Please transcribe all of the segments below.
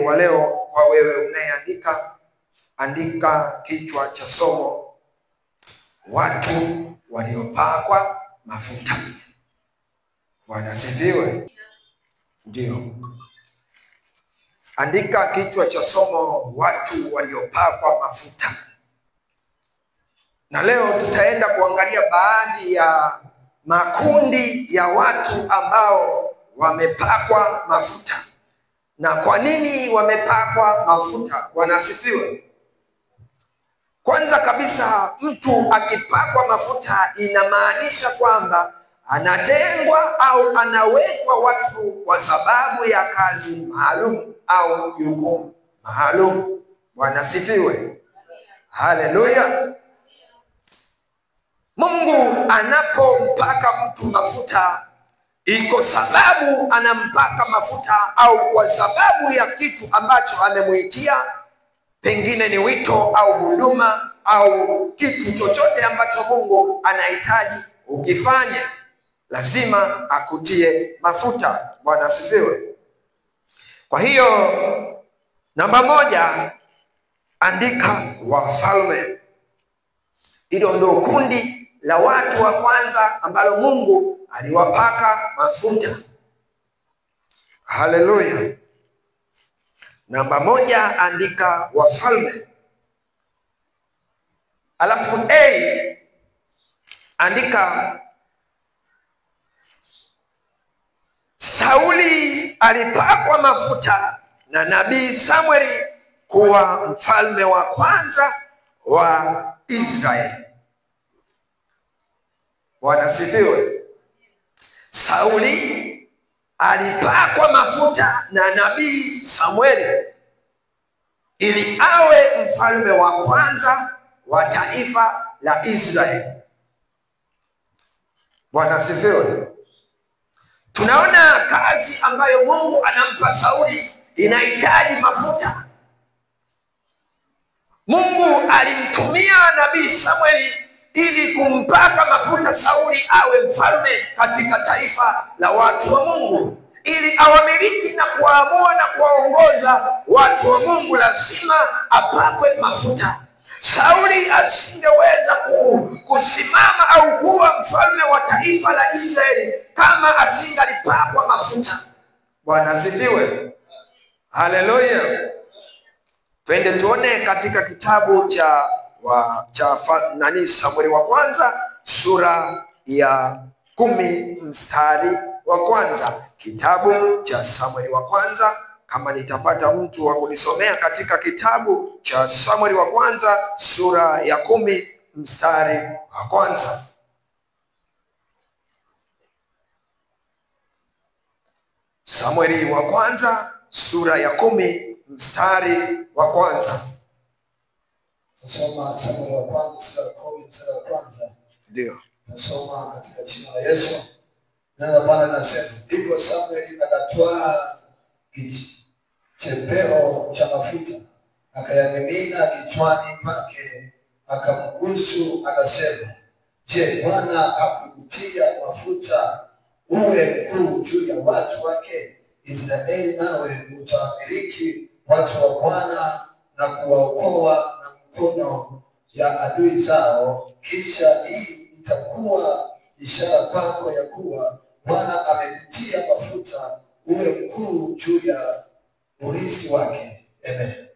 wa leo, kwa wewe unayeandika, andika kichwa cha somo: watu waliopakwa mafuta. Bwana asifiwe. Ndio. Andika kichwa cha somo: watu waliopakwa mafuta. Na leo tutaenda kuangalia baadhi ya makundi ya watu ambao wamepakwa mafuta. Na kwa nini wamepakwa mafuta? Bwana asifiwe. Kwanza kabisa, mtu akipakwa mafuta inamaanisha kwamba anatengwa au anawekwa watu kwa sababu ya kazi maalum au jukumu maalum. Bwana asifiwe. Haleluya. Mungu anapompaka mtu mafuta, iko sababu anampaka mafuta, au kwa sababu ya kitu ambacho amemuitia, pengine ni wito au huduma au kitu chochote ambacho Mungu anahitaji ukifanye, lazima akutie mafuta. Bwana asifiwe. Kwa hiyo namba moja, andika wafalme. Hilo ndio kundi la watu wa kwanza ambalo Mungu aliwapaka mafuta. Haleluya. Namba moja, andika wafalme. Alafu andika Sauli alipakwa mafuta na nabii Samueli kuwa mfalme wa kwanza wa Israeli. Bwana asifiwe. Sauli alipakwa mafuta na nabii Samueli ili awe mfalme wa kwanza wa taifa la Israeli. Bwana asifiwe. Tunaona kazi ambayo Mungu anampa Sauli inahitaji mafuta. Mungu alimtumia nabii Samueli ili kumpaka mafuta Sauli awe mfalme katika taifa la watu wa Mungu, ili awamiliki na kuamua na kuwaongoza watu wa Mungu. Lazima apakwe mafuta. Sauli asingeweza kusimama au kuwa mfalme wa taifa la Israeli kama asingalipakwa mafuta. Bwana asifiwe. Haleluya. Twende tuone katika kitabu cha Samueli wa kwanza sura ya 10 mstari wa kwanza. Kitabu cha Samueli wa kwanza, kama nitapata mtu wa kunisomea katika kitabu cha Samueli wa kwanza sura ya 10 mstari wa kwanza. Samueli wa kwanza sura ya 10 mstari wa kwanza. Nasoma Samueli wa kwanza sura ya 10 mstari wa kwanza. Ndio. Nasoma katika jina la Yesu. Neno la Bwana linasema, ndipo Samueli akatwaa chepeo cha mafuta, akayamimina kichwani pake, akambusu, akasema, je, Bwana hakukutia mafuta uwe mkuu juu ya watu wake Israeli, nawe utawamiliki watu wa Bwana na kuwaokoa na mkono ya adui zao? Kisha hii itakuwa ishara kwako ya kuwa Bwana amekutia mafuta uwe mkuu juu ya urithi wake. Amen.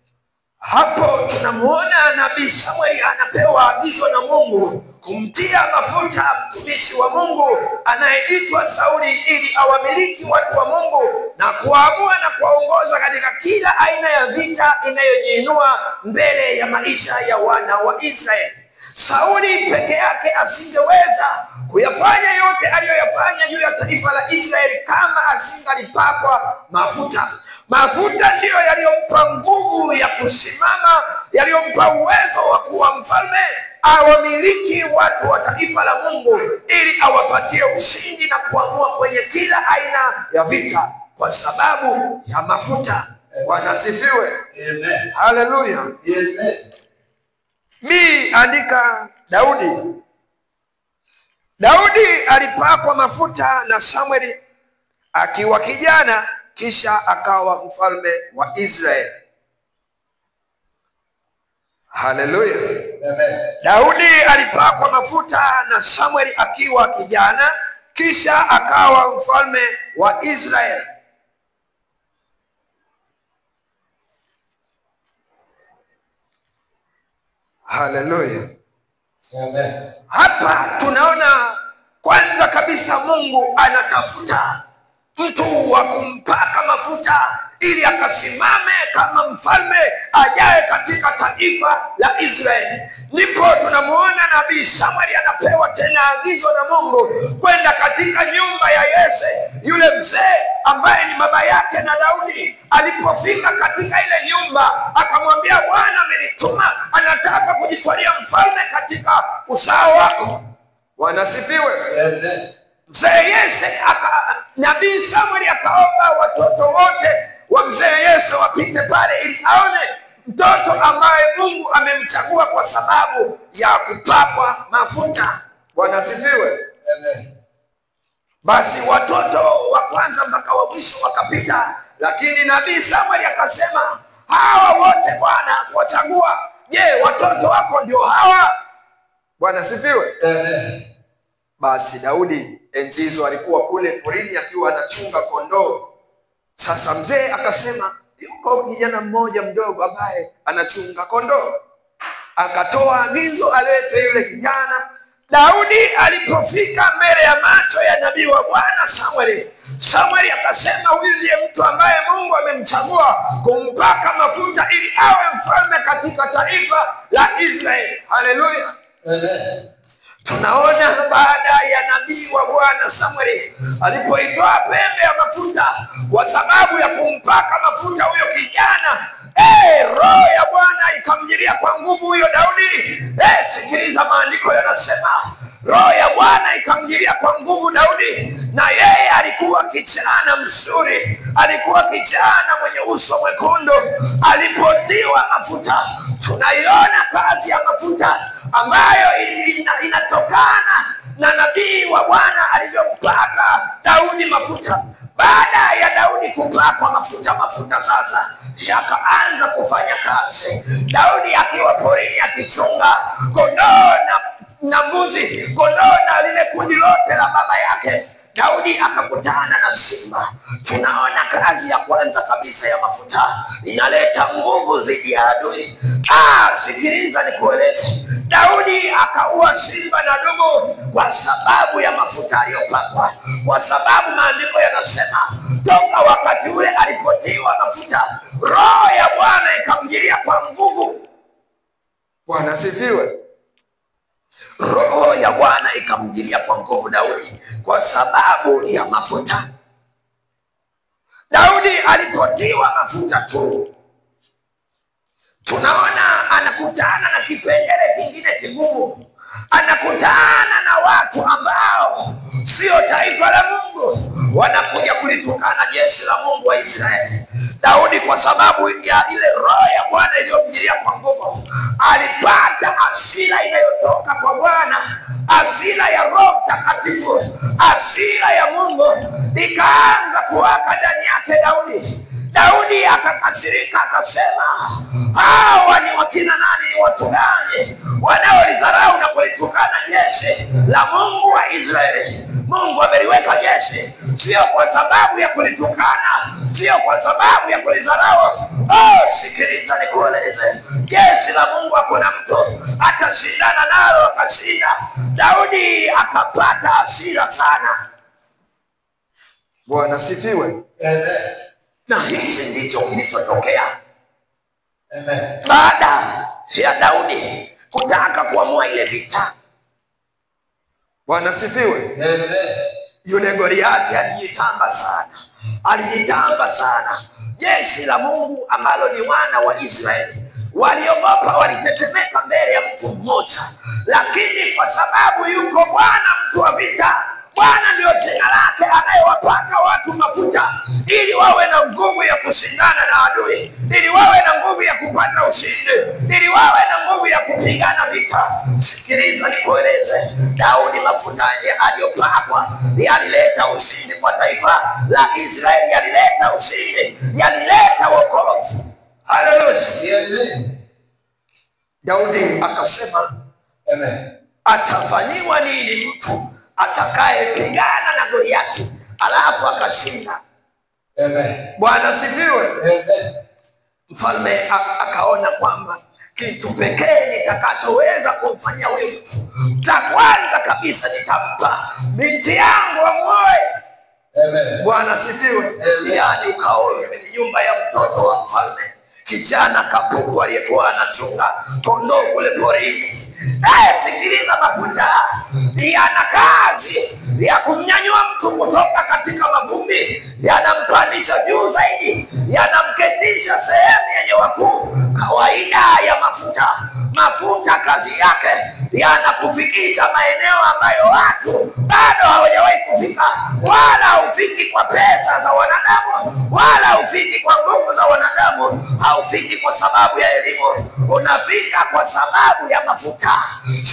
Hapo tunamuona nabii Samueli anapewa agizo na Mungu kumtia mafuta mtumishi wa Mungu anayeitwa Sauli, ili awamiliki watu wa Mungu na kuamua na kuwaongoza katika kila aina ya vita inayojiinua mbele ya maisha ya wana wa Israeli. Sauli peke yake asingeweza kuyafanya yote aliyoyafanya juu ya taifa la Israeli kama asingalipakwa mafuta. Mafuta ndiyo yaliyompa nguvu ya kusimama, yaliyompa uwezo wa kuwa mfalme, awamiliki watu wa taifa la Mungu, ili awapatie ushindi na kuamua kwenye kila aina ya vita kwa sababu ya mafuta. Bwana asifiwe. Amen. Haleluya. Amen. Andika Daudi. Daudi alipakwa mafuta na Samueli akiwa kijana kisha akawa mfalme wa Israeli. Haleluya. Daudi alipakwa mafuta na Samueli akiwa kijana, kisha akawa mfalme wa Israeli. Haleluya. Hapa tunaona kwanza kabisa Mungu anatafuta mtu wa kumpaka mafuta ili akasimame kama mfalme ajaye katika taifa la Israeli. Ndipo tunamuona nabii Samueli anapewa tena agizo na Mungu kwenda katika nyumba ya Yese, yule mzee ambaye ni baba yake na Daudi. Alipofika katika ile nyumba akamwambia, Bwana amenituma, anataka kujitwalia mfalme katika uzao wako. Bwana asifiwe. Mzee Yese nabii Samueli akaomba watoto wote wa mzee Yese wapite pale ili aone mtoto ambaye Mungu amemchagua kwa sababu ya kupakwa mafuta. Bwana asifiwe. Basi watoto wa kwanza mpaka wa mwisho wakapita, lakini nabii Samueli akasema, hawa wote Bwana kuwachagua, je, watoto wako ndio hawa? Bwana asifiwe. Basi Daudi enzi hizo alikuwa kule porini akiwa anachunga kondoo. Sasa mzee akasema, yuko kijana mmoja mdogo ambaye anachunga kondoo. Akatoa agizo alete yule kijana. Daudi alipofika mbele ya macho ya nabii wa Bwana Samueli, Samueli akasema, huyu ndiye mtu ambaye Mungu amemchagua kumpaka mafuta ili awe mfalme katika taifa la Israeli. Haleluya. Tunaona baada ya nabii wa Bwana Samueli alipoitoa pembe ya mafuta kwa sababu ya kumpaka mafuta huyo kijana, roho ya Bwana ikamjilia kwa nguvu huyo Daudi. Sikiliza, maandiko yanasema roho ya Bwana ikamjilia kwa nguvu Daudi, na yeye alikuwa kijana mzuri, alikuwa kijana mwenye uso mwekundu. Alipotiwa mafuta, tunaiona kazi ya mafuta ambayo inatokana na nabii wa Bwana alivyompaka Daudi mafuta. Baada ya Daudi kupakwa mafuta sasa yakaanza kufanya kazi. Daudi akiwa porini akichunga kondoo na mbuzi, kondoo na lile kundi lote la baba yake, Daudi akakutana na simba. Tunaona kazi ya kwanza kabisa ya mafuta inaleta nguvu dhidi ya adui. Sikiliza nikueleze, Daudi akaua simba na dubu kwa sababu ya mafuta aliyopakwa, kwa sababu maandiko yanasema toka wakati ule alipotiwa mafuta, roho ya Bwana ikamjilia kwa nguvu. Bwana asifiwe. Roho ya Bwana ikamjilia kwa nguvu Daudi kwa sababu ya mafuta. Daudi alipotiwa mafuta tu, tunaona anakutana na kipengele kingine kigumu. Anakutana na watu ambao sio taifa la Mungu, wanakuja kulitukana jeshi la Mungu wa Israeli. Daudi kwa sababu ya ile roho ya Bwana iliyomjilia kwa nguvu, alipata hasira inayotoka kwa Bwana, hasira ya Roho Mtakatifu, hasira ya Mungu ikaanza kuwaka ndani yake Daudi. Daudi akakasirika akasema, hawa ni wakina nani, watu gani wanaolidharau na kulitukana jeshi la Mungu wa Israeli? Mungu ameliweka jeshi sio kwa sababu ya kulitukana, sio kwa sababu ya kulidharau. Sikiliza nikueleze, jeshi la Mungu hakuna mtu atashindana nalo akashinda. Daudi akapata hasira sana. Bwana sifiwe. Na hichi ndicho kilichotokea baada ya Daudi kutaka kuamua ile vita. Bwana sifiwe. Yule Goliathi alijitamba sana. Jeshi la Mungu ambalo ni wana wa Israeli waliogopa, walitetemeka mbele ya mtu mmoja, lakini kwa sababu yuko Bwana mtu wa vita, Bwana ndio jina lake, anayewapaka watu mafuta ili wawe na nguvu ya kushindana na adui, ili wawe na nguvu ya kupata kupata ushindi, ili wawe na nguvu ya kupigana vita. Sikiliza nikueleze, Daudi mafuta aliyopakwa yalileta ushindi kwa taifa la Israeli, yalileta ushindi, yalileta wokovu. Haleluya. Daudi akasema, Amen. Atafanyiwa nini mtu atakayepigana na Goliathi alafu akashinda? Amen. Bwana sifiwe. Amen. Mfalme akaona kwamba kitu pekee nitakachoweza kumfanyia huyu mtu, cha kwanza kabisa nitampa binti yangu amuoe. Amen. Bwana sifiwe. Yaani ukaoe kwenye nyumba ya mtoto wa mfalme, kijana kapuku aliyekuwa anachunga kondoo kule porini. Sikiliza, mafuta yana kazi ya kumnyanyua mtu kutoka katika mavumbi, yanampandisha juu zaidi, yanamketisha sehemu yenye wakuu. Kawaida ya mafuta kazi yake yanakufikisha maeneo ambayo watu bado hawajawahi kufika, wala haufiki kwa pesa za wanadamu, wala haufiki kwa nguvu za wanadamu, haufiki kwa sababu ya elimu, unafika kwa sababu ya mafuta.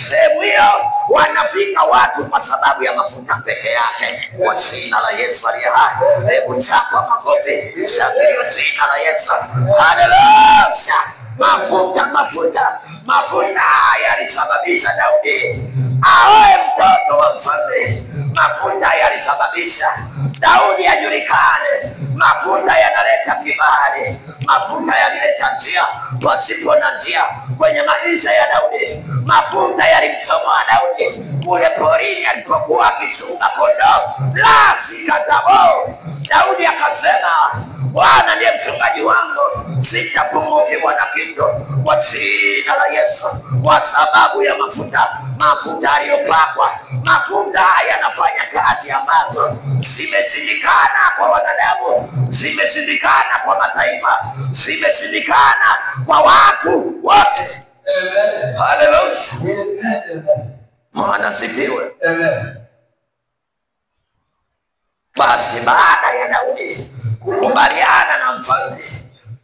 Sehemu hiyo wanafika watu kwa sababu ya mafuta peke yake. Kwa jina la Yesu aliye hai, hebu chapa makofi, shangilia jina la Yesu. Haleluya. Mafuta yalisababisha Daudi aoe mtoto wa mfalme. Mafuta yalisababisha Daudi ajulikane. Mafuta yanaleta kibali. Mafuta yalileta njia pasipo na njia kwenye maisha ya Daudi. Mafuta yalimtoa Daudi kule porini alipokuwa akichunga kondoo. La sikatabo, Daudi akasema, Bwana ndiye mchungaji wangu, sitapungukiwa na kitu. Kwa jina la Yesu, kwa sababu ya mafuta aliyopakwa. Mafuta yanafanya kazi ambazo zimeshindikana kwa wanadamu, zimeshindikana kwa mataifa, zimeshindikana kwa watu wote. Haleluya. Bwana sifiwe. Basi baada ya Daudi kukubaliana na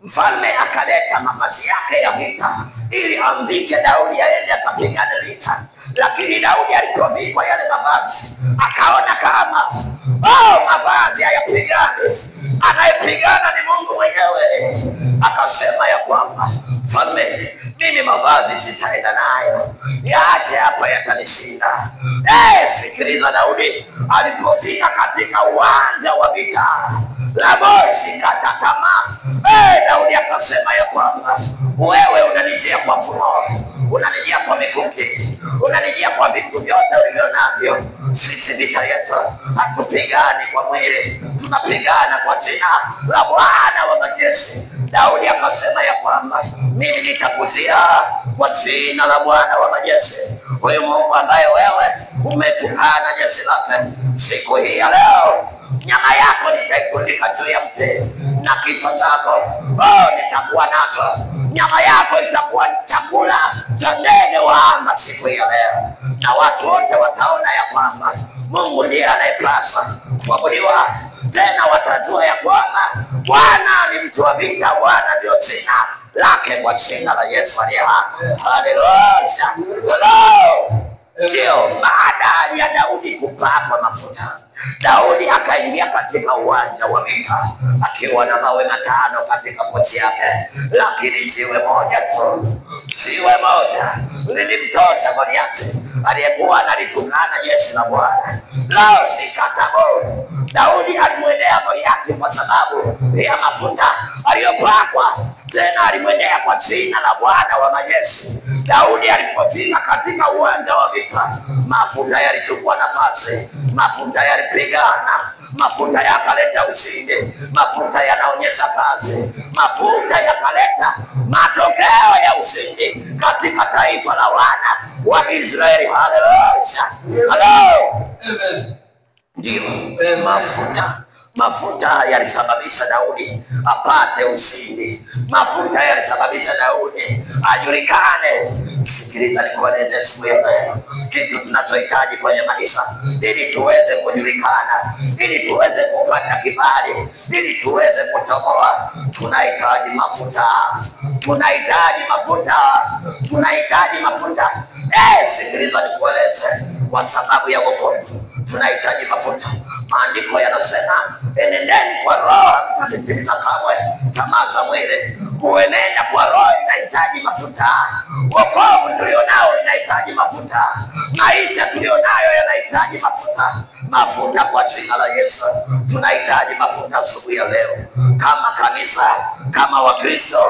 mfalme akaleta mavazi yake ya vita ili amvike Daudi aende akapigane vita. Lakini Daudi alipovikwa yale mavazi akaona kama mavazi hayapigani, anayepigana ni Mungu mwenyewe. Akasema ya kwamba, mfalme, mimi mavazi sitaenda nayo, yaache hapa, yatanishinda. Sikiliza, Daudi alipofika katika uwanja wa vita, Labosi katatama. Daudi akasema ya kwamba, wewe unanijia kwa furaha, unanijia kwa mikuki, unanijia kwa vitu vyote ulivyo navyo. Sisi vita yetu hatupigani kwa mwili, tunapigana kwa jina la Bwana wa majeshi. Daudi akasema ya kwamba, mimi nitakujia kwa jina la Bwana wa majeshi, huyu Mungu ambaye wewe umetukana jeshi lake. Siku hii ya leo nyama yako nitaikundika juu ya mti, na kichwa chako nitakuwa nacho. Nyama yako itakuwa chakula cha ndege wa anga siku ya leo, na watu wote wataona ya kwamba Mungu ndiye anayepaswa kuabudiwa. Tena watajua ya kwamba Bwana ni mtu wa vita, Bwana ndio jina lake, kwa jina la Yesu aliye hai. Haleluya. Ndio baada ya Daudi kupakwa mafuta, Daudi akaingia katika uwanja wa vita akiwa na mawe 5 katika pochi yake, lakini jiwe moja lilimtosha Goliathi aliyekuwa analitukana jeshi la Bwana. Lao sikatabo, Daudi alimwendea Goliathi kwa sababu ya mafuta aliyopakwa, tena alimwendea kwa jina la Bwana wa majeshi. Daudi alipofika katika uwanja wa vita, mafuta yalichukua nafasi, mafuta yalipigana, mafuta yakaleta ushindi, mafuta yanaonyesha kazi, mafuta yakaleta matokeo ya ushindi katika taifa la wana wa Israeli. Haleluya. Amen. Ndio mafuta yalisababisha Daudi apate ushindi. Mafuta yalisababisha Daudi ajulikane. Sikiliza nikueleze siku ya leo, kitu tunachohitaji kwenye maisha ili tuweze kujulikana, ili tuweze kupata kibali, ili tuweze kutoboa, tunahitaji mafuta. tunahitaji mafuta, tunahitaji mafuta. Sikiliza nikueleze, kwa sababu ya wokovu tunahitaji mafuta. Maandiko yanasema enendeni kwa Roho, mtasitimiza kamwe tamaa za mwili. Kuenenda kwa Roho inahitaji mafuta. Wokovu tulionao inahitaji mafuta. Maisha tulionayo yanahitaji mafuta. Mafuta kwa jina la Yesu. Tunahitaji mafuta asubuhi ya leo, kama kanisa, kama Wakristo,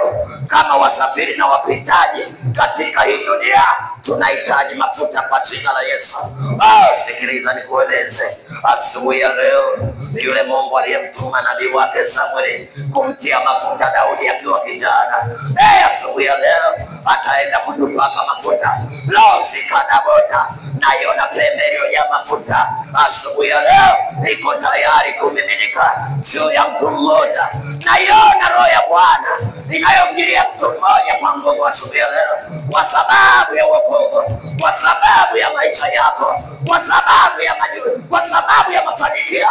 kama wasafiri na wapitaji katika hii dunia. Tunahitaji mafuta kwa jina la Yesu. Sikiliza nikueleze, asubuhi ya leo yule Mungu aliyemtuma nabii wake Samueli kumtia mafuta Daudi akiwa kijana, asubuhi ya leo ataenda kutupaka mafuta. Sikadabota naiona pembe iliyojaa mafuta asubuhi ya leo iko tayari kumiminika juu ya mtu mmoja. Naiona Roho ya Bwana inayomjilia mtu mmoja kwa nguvu asubuhi ya leo, kwa sababu ya wokovu, kwa sababu ya maisha yako, kwa sababu ya mafanikio.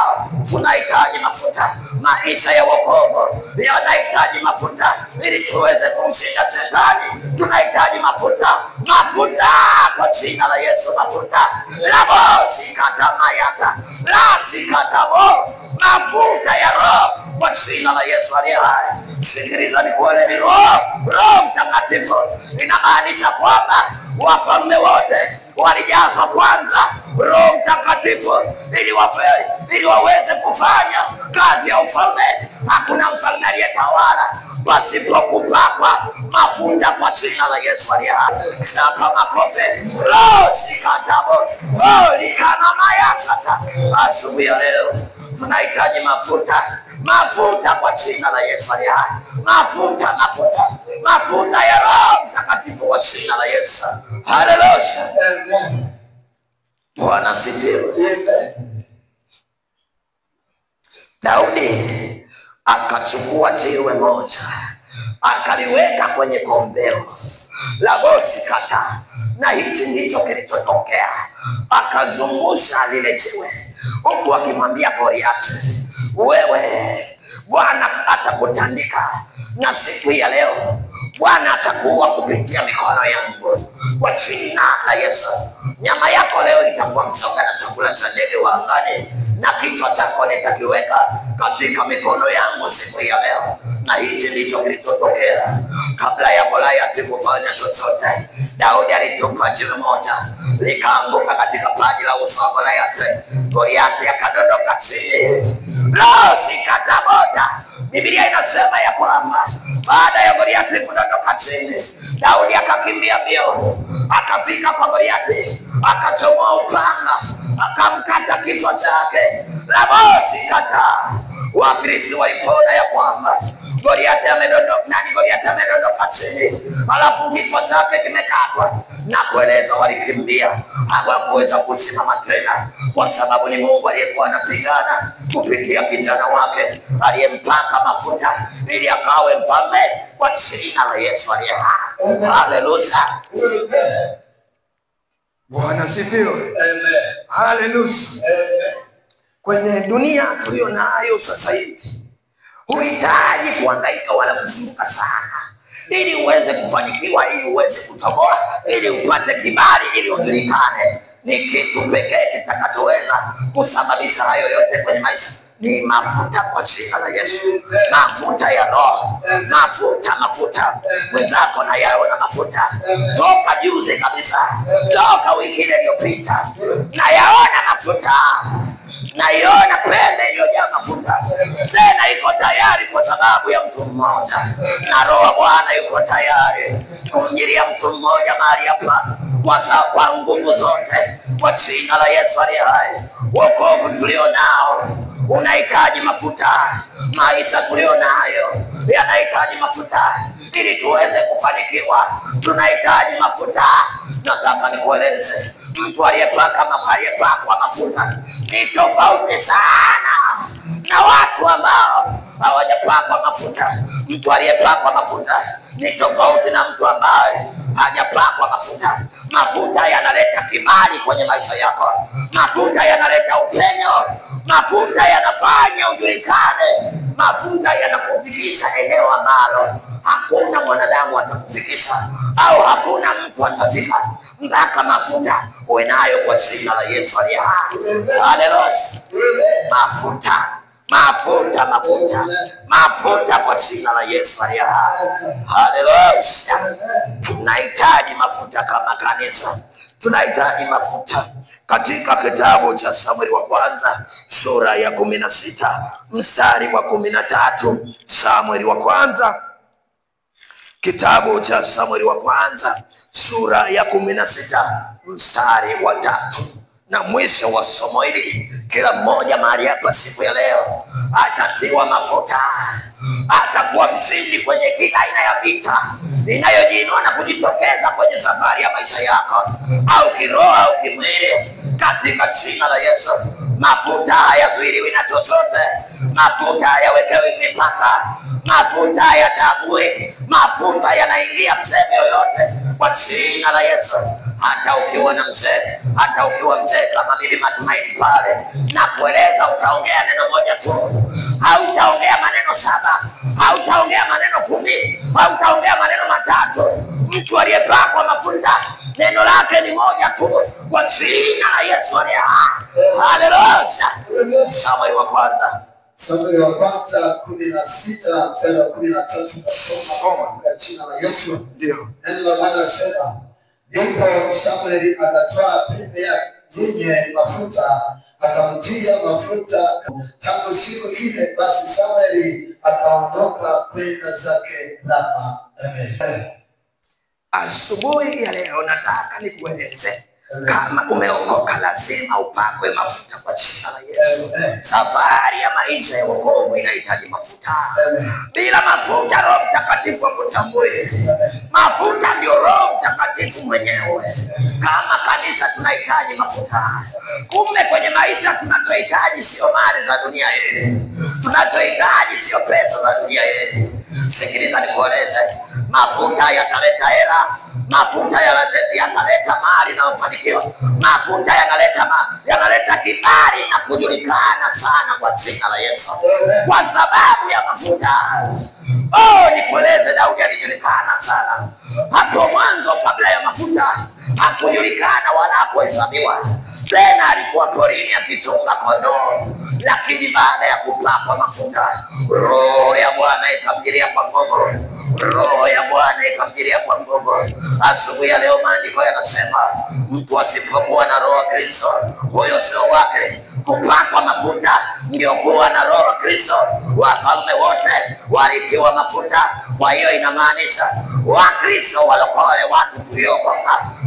Tunahitaji mafuta. Maisha ya wokovu yanahitaji mafuta ili tuweze kumshinda Shetani. Tunahitaji mafuta, mafuta kwa jina la Yesu. Mafuta labosikatamayata lasikatabo, mafuta ya Roho kwa jina la Yesu aliye hai. Sikiliza nikueleze, Roho Mtakatifu inamaanisha kwamba wafalme wote walijazwa kwanza Roho Mtakatifu ili waweze kufanya kazi ya ufalme. Hakuna mfalme aliyetawala pasipo kupakwa mafuta kwa jina la Yesu aliye hai. Saka makofi. Sikatabo likanamayasata. Asubuhi ya leo tunahitaji mafuta, mafuta kwa jina la Yesu aliye hai. Mafuta, mafuta, mafuta ya Roho Mtakatifu kwa jina la Yesu. Haleluya. Bwana asifiwe. Daudi akachukua jiwe moja akaliweka kwenye kombeo la bosikata, na hichi ndicho kilichotokea. Akazungusha lile jiwe huku akimwambia Goliathi, wewe Bwana atakutandika, na siku ya leo Bwana atakuwa kupitia mikono yangu kwa jina la Yesu. Nyama yako leo itakuwa mzoga na chakula cha ndege wa angani, na kichwa chako nitakiweka katika mikono yangu siku ya leo. Na hichi ndicho kilichotokea. Kabla ya Goliathi kufanya chochote, Daudi alitupa jiwe moja likaanguka katika paji la uso wa Goliathi. Goliathi akadondoka chini. Sikataboda. Biblia inasema ya kwamba baada ya Goliathi kudondoka chini, Daudi akakimbia mbio, akafika kwa Goliathi, akachomoa upanga, akamkata kichwa chake. Sikata. Wafilisti walipoona ya kwamba Goliathi amedondoka chini, alafu kichwa chake kimekatwa, na kueleza walikimbia, hawakuweza kusimama tena, kwa sababu ni Mungu aliyekuwa anapigana kupitia kijana wake aliyempaka mafuta ili akawe mfalme kwa jina la Yesu aliye hai. Haleluya. Bwana asifiwe. Haleluya. Kwenye dunia tulio nayo sasa hivi, huhitaji kuhangaika wala kusumbuka sana ili uweze kufanikiwa, ili uweze kutoboa, ili upate kibali, ili ujulikane. Ni kitu pekee kitakachoweza kusababisha hayo yote kwenye maisha ni mafuta kwa jina la Yesu. Mafuta ya Roho, mafuta. Mwenzako na yaona mafuta toka juzi kabisa, toka wiki iliyopita, na yaona mafuta. Naiona pembe iliyojaa mafuta, tena iko tayari kwa sababu ya mtu mmoja, na Roho wa Bwana yuko tayari kumjilia mtu mmoja mahali hapa kwa nguvu zote kwa jina la Yesu aliye hai. Wokovu tulionao unahitaji mafuta. Maisha tulionayo yanahitaji mafuta ili tuweze kufanikiwa. Tunahitaji mafuta. Nataka nikueleze, mtu aliyepakwa mafuta ni tofauti sana na watu ambao hawajapakwa mafuta. Mtu aliyepakwa mafuta ni tofauti na mtu ambaye hajapakwa mafuta. Mafuta yanaleta kibali kwenye maisha yako. Mafuta yanaleta upenyo. Mafuta yanafanya ujulikane. Mafuta yanakufikisha eneo ambalo hakuna mwanadamu atakufikisha, au hakuna mtu atafika mpaka mafuta uwe nayo kwa jina la Yesu aliye hai. Haleluya. Mafuta, mafuta, mafuta, mafuta kwa jina la Yesu aliye hai. Haleluya. Tunahitaji mafuta kama kanisa. Tunahitaji mafuta. Katika kitabu cha Samueli wa kwanza sura ya 16 mstari wa 13. Samueli wa kwanza, kitabu cha Samueli wa kwanza sura ya 16 mstari wa 3. Na mwisho wa somo hili, kila mmoja mahali hapa siku ya leo atatiwa mafuta, atakuwa mshindi kwenye kila aina ya vita inayojiinua na kujitokeza kwenye safari ya maisha yako, au kiroho au kimwili, katika jina la Yesu. Mafuta hayazuiliwi na chochote. Mafuta hayawekewi mipaka. Mafuta hayatagui. Mafuta yanaingia sehemu yoyote kwa jina la Yesu. Hata ukiwa na mzee, hata ukiwa mzee kama mimi Matumaini pale, na kueleza utaongea neno moja tu, hautaongea maneno 7, hautaongea maneno 10, hautaongea maneno 3. Mtu aliyepakwa mafuta neno lake ni moja tu, kwa jina la Yesu aliye hai. Haleluya. Samueli wa kwanza, Samueli wa kwanza 16 mstari wa 13. Soma kwa jina la Yesu. Ndio. Neno la Bwana linasema, ndipo Samueli akatwaa pembe yenye mafuta akamtia mafuta. Tangu siku ile basi Samueli akaondoka kwenda zake Rama. Amen. Asubuhi ya leo nataka nikueleze, kama umeokoka lazima upakwe mafuta kwa jina la Yesu. Safari ya maisha ya wokovu inahitaji mafuta. Bila mafuta Roho Mtakatifu hakutambui. Mafuta ndio Roho Mtakatifu mwenyewe. Kama kanisa tunahitaji mafuta. Kumbe kwenye maisha tunachohitaji sio mali za dunia hii. Tunachohitaji sio pesa za dunia hii. Sikiliza nikueleze, mafuta yataleta hela. Mafuta yataleta mali na mafanikio. Mafuta yanaleta kibali na kujulikana sana kwa jina la Yesu. Kwa sababu ya mafuta. Nikueleze, Daudi alijulikana sana. Hapo mwanzo kabla ya mafuta hakujulikana wala hakuhesabiwa. Tena alikuwa porini akichunga kondoo. Lakini baada ya kupakwa mafuta, Roho ya Bwana ikamjilia kwa nguvu. Roho ya Bwana ikamjilia kwa nguvu. Asubuhi ya leo maandiko yanasema, mtu asipokuwa na Roho wa Kristo, huyo sio wake. Kupakwa mafuta ndio kuwa na Roho wa Kristo. Wafalme wote walitiwa mafuta. Kwa hiyo inamaanisha Wakristo walokole, watu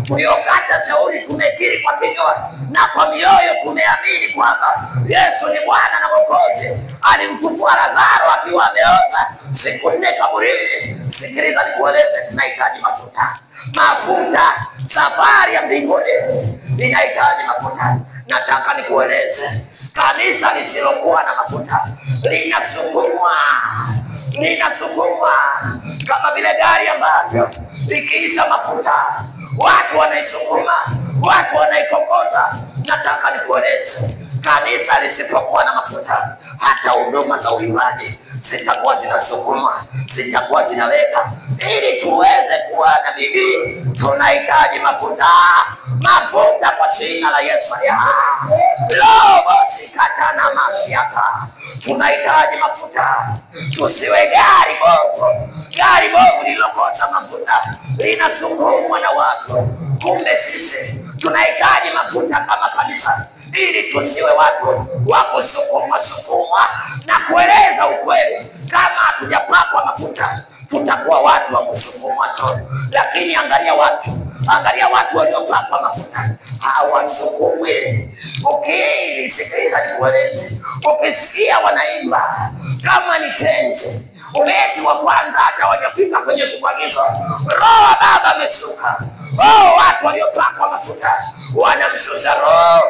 tuliokata shauri, tumekiri kwa kinywa na kwa mioyo tumeamini kwamba Yesu ni Bwana na Mwokozi. Alimfufua Lazaro akiwa ameoza siku 4 kaburini. Sikiliza nikueleze, tunahitaji mafuta. Mafuta, safari ya mbinguni inahitaji mafuta. Nataka nikueleze, kanisa lisilokuwa na mafuta linasukumwa kama vile gari ambavyo likiisha mafuta watu wanaisukuma, watu wanaikokota. Nataka nikueleze, kanisa lisipokuwa na mafuta, hata huduma za uimbaji zitakuwa zinasukuma, zitakuwa zinalenga. Ili tuweze kuwa na bidii, tunahitaji mafuta. Mafuta kwa jina la Yesu. Sikatana masiaka. Tunahitaji mafuta. Tusiwe gari bovu. Gari bovu lilokosa mafuta linasukumwa na watu. Kumbe sisi tunahitaji mafuta kama kanisa, ili tusiwe watu wa kusukumwa na kueleza ukweli. Kama hatujapakwa mafuta, tutakuwa watu wa kusukumwa tu. Lakini angalia watu waliopakwa mafuta hawasukumwi. Sikiliza nikueleze, ukisikia wanaimba kama ni tenzi, umeti wa kwanza hata wajafika kwenye kubagizwa, Roho wa Baba ameshuka. Watu waliopakwa mafuta wanamshusha Roho.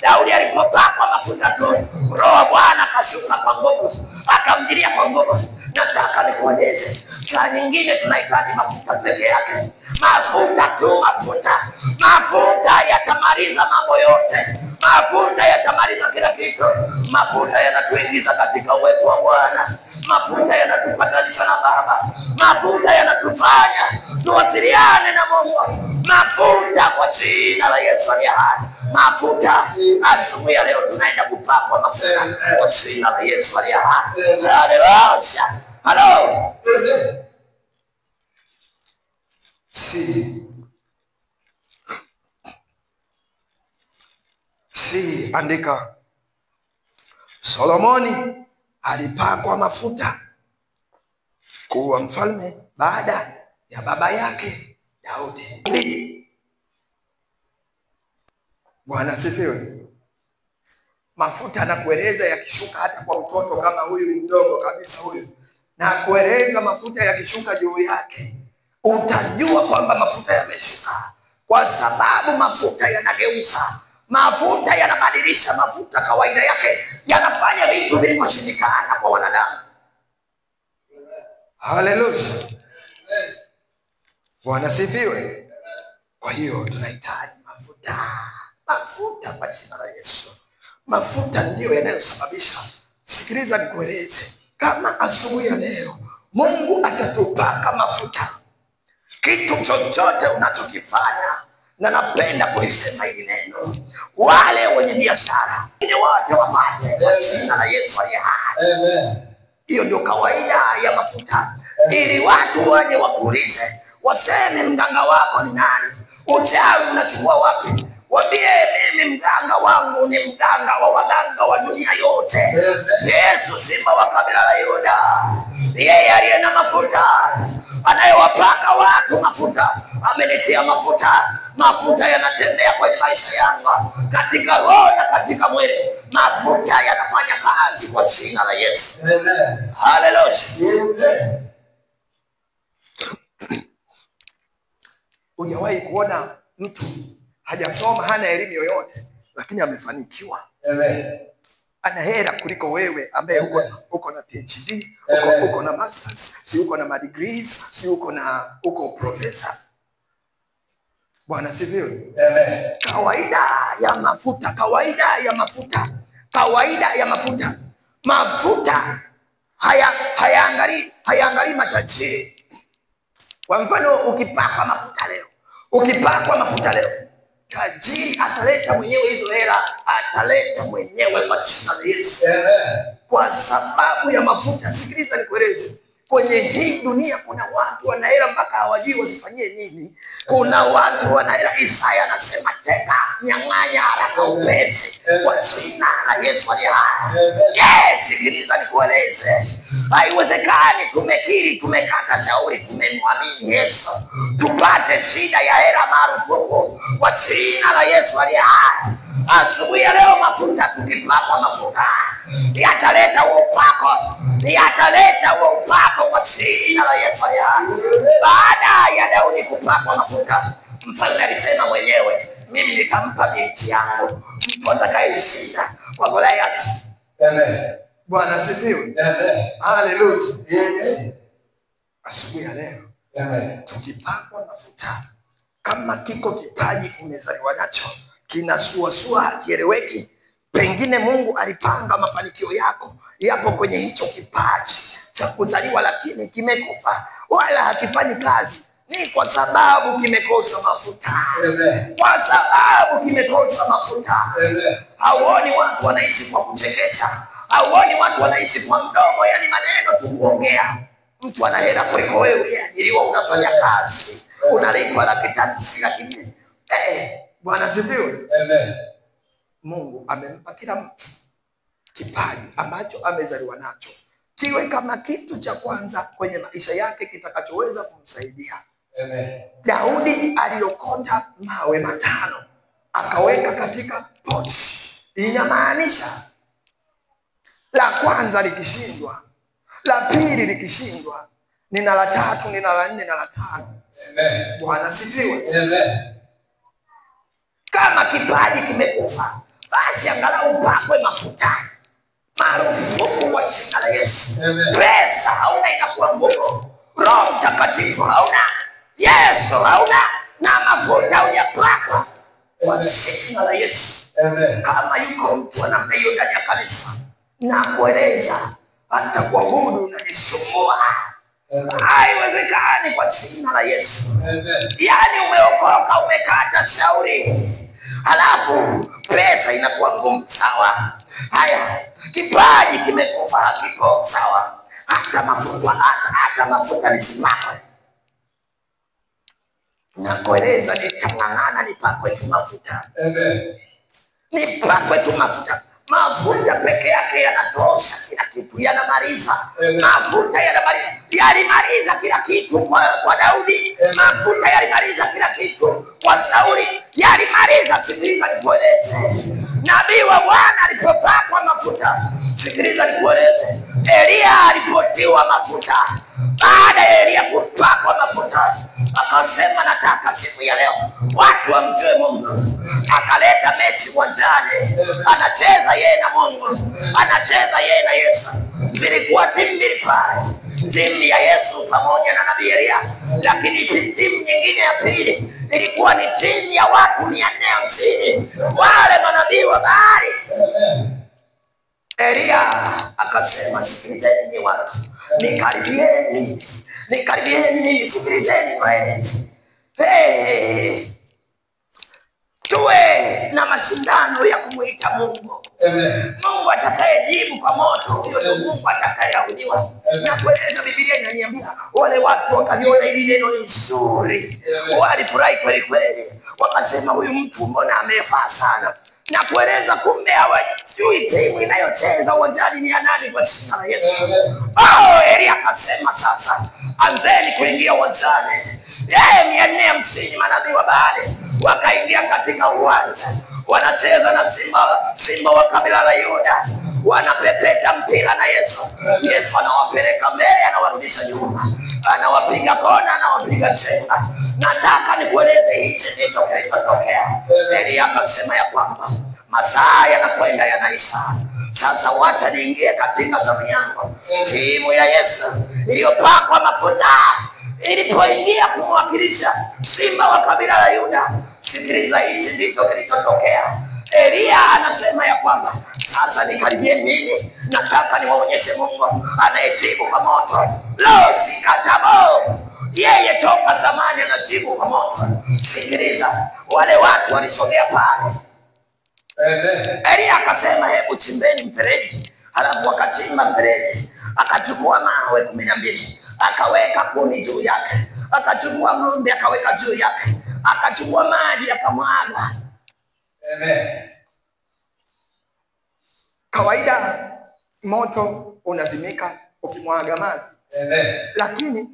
Daudi alipopakwa mafuta tu, Roho wa Bwana akashuka kwa nguvu, akamjilia kwa nguvu. Nataka nikueleze, saa nyingine tunahitaji mafuta peke yake. Mafuta tu, mafuta. Mafuta yatamaliza mambo yote. Mafuta yatamaliza kila kitu. Mafuta yanatuingiza katika uwepo wa Bwana. Mafuta yanatupatanisha na Baba. Mafuta yanatufanya tuwasiliane na Mungu. Mafuta kwa jina la Yesu aliye hai. Mafuta asubuhi ya leo tunaenda kupakwa mafuta kwa jina la Yesu aliye hai. Haleluya. Halo. Andika. Solomoni alipakwa mafuta kuwa mfalme baada ya baba yake Daudi. Bwana sifiwe. Mafuta na kueleza yakishuka hata kwa mtoto kama huyu mdogo kabisa huyu, na kueleza mafuta yakishuka juu yake, utajua kwamba mafuta yameshuka, kwa sababu mafuta yanageuza. Mafuta yanabadilisha. Mafuta kawaida yake yanafanya vitu vilivyoshindikana kwa wanadamu. Haleluya. Bwana sifiwe. Kwa hiyo tunahitaji mafuta. Mafuta kwa jina la Yesu. Mafuta ndiyo yanayosababisha. Sikiliza nikueleze, kama asubuhi ya leo Mungu atatupaka mafuta, kitu chochote unachokifanya, na napenda kulisema hili neno, wale wenye biashara ili wote wapate kwa jina la Yesu aliye hai. Hiyo ndio kawaida ya mafuta, ili watu waje wakuulize, waseme mganga wako ni nani? Uchawi unachukua wapi? Waambie mimi mganga wangu ni mganga wa waganga wa dunia yote. Yesu simba wa kabila la Yuda, yeye aliye na mafuta, anayewapaka watu mafuta, amenitia mafuta. Mafuta yanatembea kwenye maisha yangu, katika roho na katika mwili. Mafuta yanafanya kazi kwa jina la Yesu. Haleluya. Hujawahi kuona mtu hajasoma, hana elimu yoyote, lakini amefanikiwa? Ana hela kuliko wewe ambaye uko na PhD, uko na masters, si uko na degrees, si uko professor. Bwana sifiwe. Kawaida ya mafuta, kawaida ya mafuta, kawaida ya mafuta. Mafuta hayaangalii matajiri. Kwa mfano, ukipakwa mafuta leo, tajiri ataleta mwenyewe hizo hela, ataleta mwenyewe kwa jina la Yesu. Kwa sababu ya mafuta. Sikiliza nikueleze, kwenye hii dunia kuna watu wana hela mpaka hawajui wasifanyie nini. Kuna watu wana hela. Isaya anasema teka, nyang'anya haraka upesi kwa jina la Yesu aliye hai. Sikiliza nikueleze, haiwezekani tumekiri, tumekata shauri, tumemwamini Yesu tupate shida ya hela marufuku kwa jina la Yesu aliye hai. Asubuhi ya leo mafuta, tukipakwa mafuta, yataleta upako, yataleta upako kwa jina la Yesu aliye hai. Baada ya Daudi kupakwa mafuta, mfalme alisema mwenyewe, mimi nitampa binti yangu mtu atakayeshinda kwa Goliathi. Bwana sifiwe. Haleluya. Asubuhi ya leo tukipakwa mafuta, kama kiko kipaji umezaliwa nacho, kinasuasua, hakieleweki, pengine Mungu alipanga mafanikio yako yapo kwenye hicho kipaji cha kuzaliwa, lakini kimekufa wala hakifanyi kazi, ni kwa sababu kimekosa mafuta. Kwa sababu kimekosa mafuta. Hauoni watu wanaishi kwa kuchekesha, hauoni watu wanaishi kwa mdomo, yani maneno tu kuongea. Mtu ana hela kuliko wewe, ajiriwa, unafanya kazi, unalipwa $300, si $400. Bwana sifiwe. Mungu amempa kila mtu kipaji ambacho amezaliwa nacho, kiwe kama kitu cha kwanza kwenye maisha yake kitakachoweza kumsaidia. Daudi aliokota mawe 5 akaweka katika pochi. Inamaanisha la kwanza likishindwa, la pili likishindwa, nina la 3, nina la 4, nina la 5. Bwana sifiwe. Kama kipaji kimekufa, basi angalau upakwe mafuta. Marufuku kwa jina la Yesu. Pesa hauna, inakuwa ngumu. Roho Mtakatifu hauna, Yesu hauna, na mafuta hujapakwa kwa jina la Yesu. Kama yuko mtu namna hiyo ndani ya kanisa, na kueleza hata kuabudu unajisumbua, haiwezekani kwa jina la Yesu. Yani umeokoka, umekata shauri, halafu pesa inakuwa ngumu. Sawa, haya, kipaji kimekufa, hakiko sawa. Hata mafuta nisimama, nakueleza nitang'ang'ana nipakwe tu mafuta. Nipakwe tu mafuta. Mafuta peke yake yanatosha kila kitu, yanamaliza. Mafuta yanamaliza, yalimaliza kila kitu kwa Daudi. Mafuta yalimaliza kila kitu kwa Sauli, yalimaliza. Sikiliza nikueleze, nabii wa Bwana alipopakwa mafuta. Sikiliza nikueleze, Elia alipotiwa mafuta. Baada ya Elia kupakwa mafuta, akasema nataka siku ya leo watu wamjue Mungu. Akaleta mechi uwanjani, anacheza yeye na Mungu, anacheza yeye na Yesu. Zilikuwa timu mbili pale, timu ya Yesu pamoja na nabii Elia, lakini timu nyingine ya pili ilikuwa ni timu ya watu 450, wale manabii wa Baali. Elia akasema sikilizeni watu, nikaribieni, sikilizeni waenzi. Tuwe na mashindano ya kumuita Mungu. Mungu atakayejibu kwa moto, huyo Mungu atakayeabudiwa. Na kueleza Biblia inaniambia wale watu wakaliona hili neno ni nzuri, walifurahi kweli kweli, wakasema huyu mtu mbona amefaa sana. Na kueleza kumbe hawajui timu inayocheza uwanjani ni ya nani kwa jina la Yesu. Elia akasema sasa anzeni kuingia uwanjani. 450 manabii wa Baali wakaingia katika uwanja, wanacheza na simba wa kabila la Yuda, wanapepeta mpira na Yesu. Yesu anawapeleka mbele, anawarudisha nyuma, anawapiga kona, anawapiga chenga. Nataka nikueleze hichi ndicho kilichotokea. Elia akasema ya kwamba masaa yanakwenda yanaisha, sasa wacha niingie katika zamu yangu. Timu ya Yesu iliyopakwa mafuta ilipoingia kumwakilisha simba wa kabila la Yuda, sikiliza hichi ndicho kilichotokea. Elia anasema ya kwamba sasa nikaribie mimi, nataka niwaonyeshe Mungu anayejibu kwa moto. Lo, sikatabo, yeye toka zamani anajibu kwa moto. Sikiliza, wale watu walisogea pale. Elia akasema hebu chimbeni mfereji. Halafu akachimba mfereji, akachukua mawe 12, akaweka kuni juu yake, akachukua ng'ombe akaweka juu yake, akachukua maji akamwaga. Kawaida moto unazimika ukimwaga maji. Lakini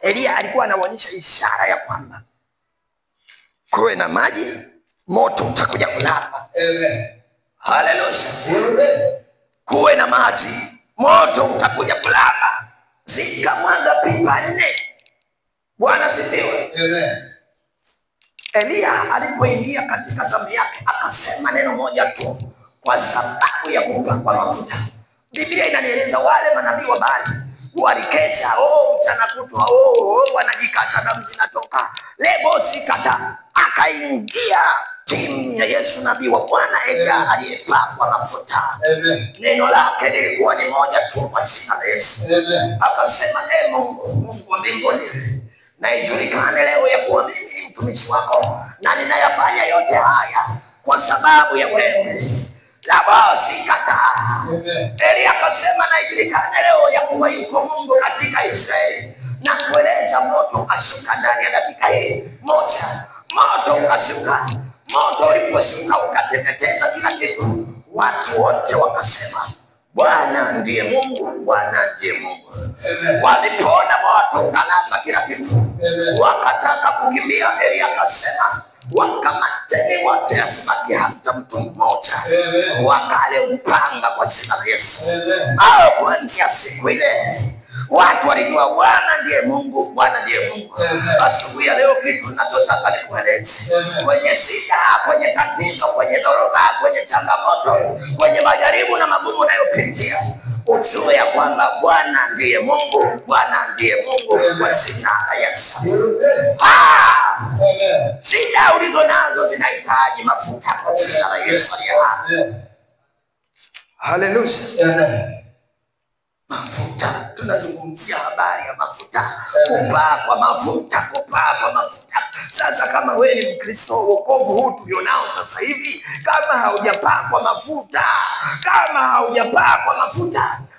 Elia alikuwa anaonyesha ishara ya kwamba kuwe na maji, moto utakuja kulapa. Haleluya. Kuwe na maji, moto utakuja kulapa. Zikamwaga pipa 4. Bwana sifiwe. Elia alipoingia katika zamu yake akasema neno moja tu, kwa sababu ya kupakwa mafuta. Biblia inanieleza wale manabii wa Baali walikesha mchana kutwa, wanajikata, damu zinatoka, lebo sikata. Akaingia timu ya Yesu, nabii wa Bwana Elia aliyepakwa mafuta. Neno lake lilikuwa ni moja tu kwa jina la Yesu. Akasema Mungu wa mbinguni, na ijulikane leo ya kuwa mimi mtumishi wako na ninayafanya yote haya kwa sababu ya wewe. Elia akasema na ijulikane leo ya kuwa yuko Mungu katika Israeli. Na kueleza moto ukashuka ndani ya dakika hii moja. Moto ukashuka. Moto uliposhuka ukateketeza kila kitu. Watu wote wakasema Bwana ndiye Mungu, Bwana ndiye Mungu. Walipoona moto ukalamba kila kitu, wakataka kukimbia. Elia akasema wakamateni wote, asibaki hata mtu mmoja. Wakale upanga kwa jina la Yesu. Kuanzia siku ile Watu walijua Bwana ndiye Mungu, Bwana ndiye Mungu. Asubuhi ya leo kitu tunachotaka ni kueleze kwenye shida, kwenye tatizo, kwenye dhoruba, kwenye changamoto, kwenye majaribu na magumu unayopitia, ujue ya kwamba Bwana ndiye Mungu, Bwana ndiye Mungu kwa jina la Yesu. Shida ulizo nazo zinahitaji mafuta kwa jina la Yesu. Haleluya. Mafuta, tunazungumzia habari ya mafuta, kupakwa mafuta, kupakwa mafuta. Sasa kama wewe ni Mkristo, wokovu huu tulionao sasa hivi, kama haujapakwa mafuta,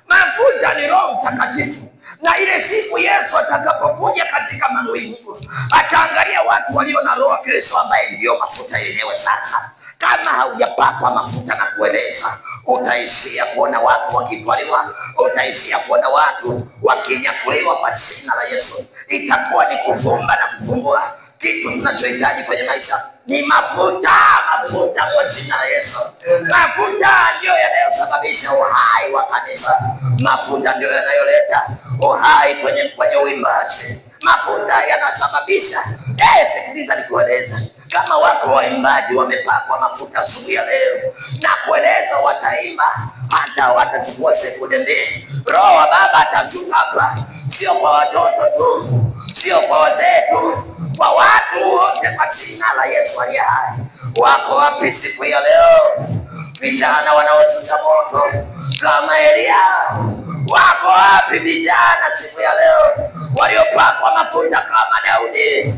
mafuta ni Roho Mtakatifu. Na ile siku Yesu atakapokuja katika mawingu, ataangalia watu walio na Roho wa Kristo ambaye ndio mafuta yenyewe. Sasa kama haujapakwa mafuta na kueleza, utaishia kuona watu wakitwaliwa, utaishia kuona watu wakinyakuliwa kwa jina la Yesu. Itakuwa ni kufumba na kufumbua. Kitu tunachohitaji kwenye maisha ni mafuta, mafuta kwa jina la Yesu. Mafuta ndio yanayosababisha uhai wa kanisa. Mafuta ndio yanayoleta uhai kwenye uimbaji. Mafuta yanasababisha. Sikiliza nikueleza. Kama wako waimbaji wamepakwa mafuta asubuhi ya leo, na kueleza wataimba hata watachukua sekunde mbili. Roho wa Baba atashuka hapa, sio kwa watoto tu, sio kwa wazee tu, kwa watu wote kwa jina la Yesu aliye hai. Wako wapi siku ya leo vijana wanaoshusha moto kama Elia? Wako wapi vijana siku ya leo waliopakwa mafuta kama Daudi?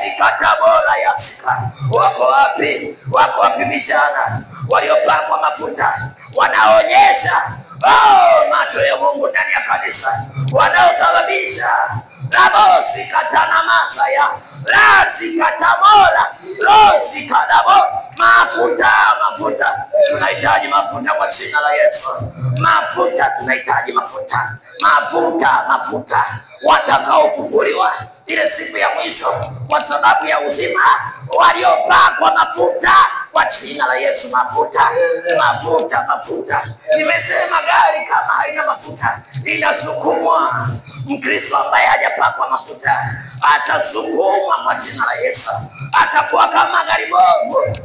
Sikatabola yasika. Wako wapi? Wako wapi vijana waliopakwa mafuta, wanaonyesha macho ya Mungu ndani ya kanisa, wanaosababisha sikatana masaya, sikatamola, sikadabo. Mafuta, tunahitaji mafuta kwa jina la Yesu. Mafuta, tunahitaji mafuta, watakaofufuliwa ile siku ya mwisho kwa sababu ya uzima, waliopakwa mafuta kwa jina la Yesu. Mafuta. Nimesema gari kama haina mafuta inasukumwa. Mkristo ambaye hajapakwa mafuta atasukumwa kwa jina la Yesu. Atakuwa kama gari bovu,